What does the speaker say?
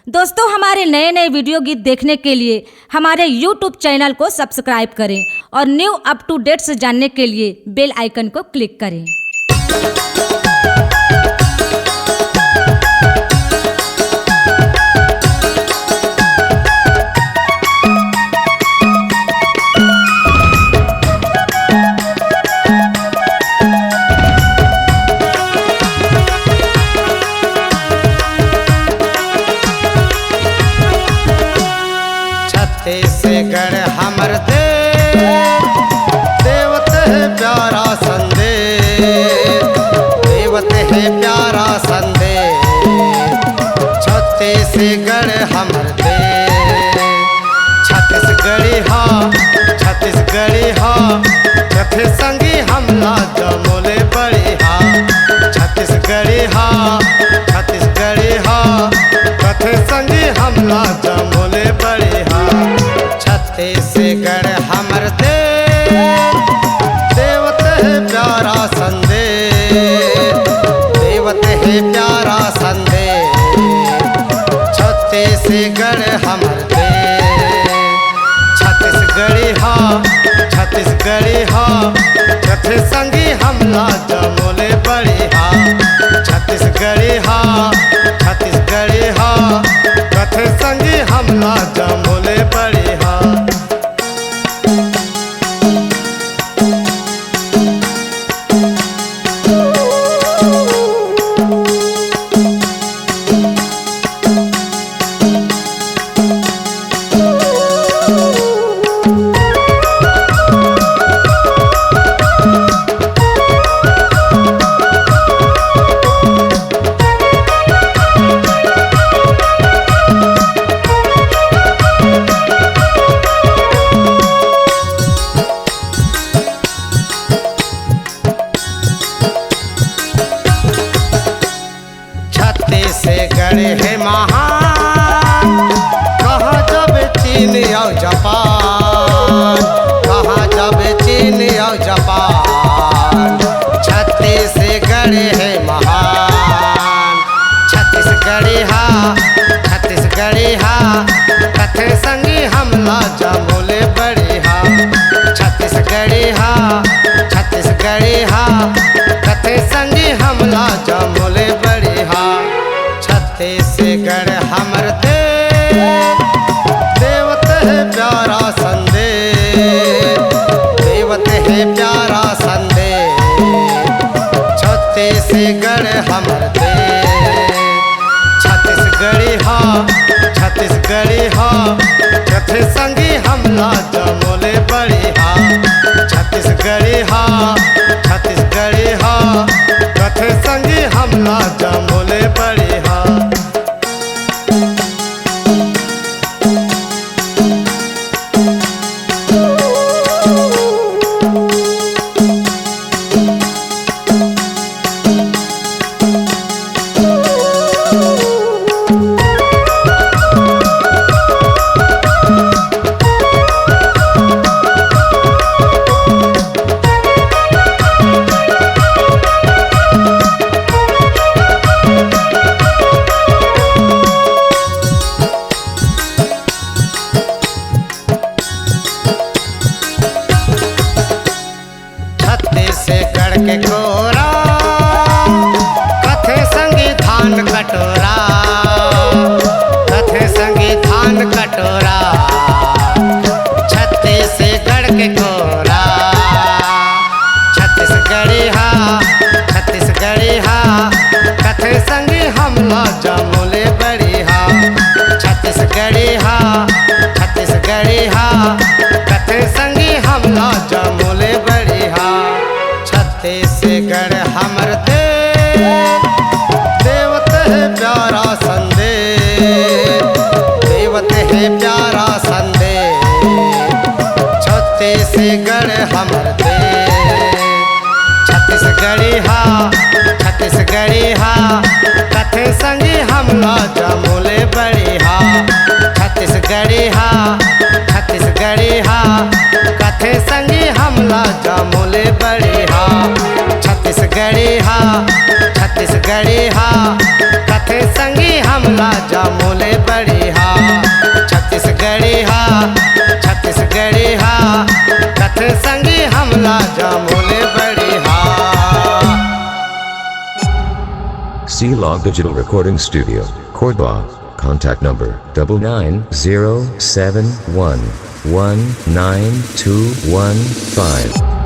दोस्तों, हमारे नए नए वीडियो गीत देखने के लिए हमारे YouTube चैनल को सब्सक्राइब करें और न्यू अप टू डेट्स जानने के लिए बेल आइकन को क्लिक करें। छत्तीसगढ़ हमर देवत है प्यारा संदेश, देवत है प्यारा संदेश। छत्तीसगढ़ हमर देश, छत्तीसगढ़ी हा, छत्तीसगढ़ी हा, छठे संगी हमला जमोले बड़ी हा। छत्तीसगढ़ी हा, छत्तीसगढ़ी हा, छठे संगी हमला जमोले बड़ी हा। छत्तीसगढ़ हमर देवत है प्यारा संदेश, देवत है प्यारा संदेश। छत्तीसगढ़ हमर देश, छत्तीसगढ़ी हा, छत्तीसगढ़ी हा, छठे संगी हमला जमोले बड़ी हा। छत्तीसगढ़ी हा, छत्तीसगढ़ी हा, छठे संगी हमला जमोले बड़ी हा। छत्तीसगढ़ है महान, कहाँ जब चीन और जापान, कहाँ जब चीन और जापान। छत्तीसगढ़ है महान, छत्तीसगढ़ी हा, छत्तीसगढ़ी हा, कथे संगी हमला जमोले बड़ी हा। छत्तीसगढ़ी हा, छत्तीसगढ़ी हा, कथे संगी हमला जमोले बड़ी हा। छत्तीसगढ़ हमर देवत है प्यारा संदेश, देवत है प्यारा संदेश। छत्तीसगढ़ हमर देश, छत्तीसगढ़ी हा, छत्तीसगढ़ी हा, छठे संगी हमला जमोले बड़ी हा। छत्तीसगढ़ी हा, छत्तीसगढ़ी हा, छठे संगी हमला जमोले बड़ी हा। छत्तीसगढ़ के कोरा कथे संगी धान कटोरा, कथे संगी धान कटोरा। छत्तीसगढ़ के कोरा, छत्तीसगढ़ी हा, छत्तीसगढ़ी हा, कथे संगी हमला जमोले बड़ी हा। छत्तीसगढ़ी हा, छत्तीसगढ़ी हा, कथे संगी हमला जमोले बड़ी हा। छत्तीसगढ़ हमर देवत है प्यारा संदेश, देवत है प्यारा संदेश। छत्तीसगढ़ हमर देश, छत्तीसगढ़ी हा, छत्तीसगढ़ी हा, कथे संगी हमला जमोले बड़ी हा। छत्तीसगढ़ी हा, छत्तीसगढ़ी हा, कथे संगी हमला जमोले बड़ी हा। छत्तीसगढ़ी हा, छत्तीसगढ़ी हा, कथे संगी हम हमला जमोले बड़ी हा छत्तीसगढ़ी हा छत्तीसगढ़ी हा कथे संगी हमला जमोले बड़ी हा C-Log Digital Recording Studio, Cordoba. Contact number 99071192115.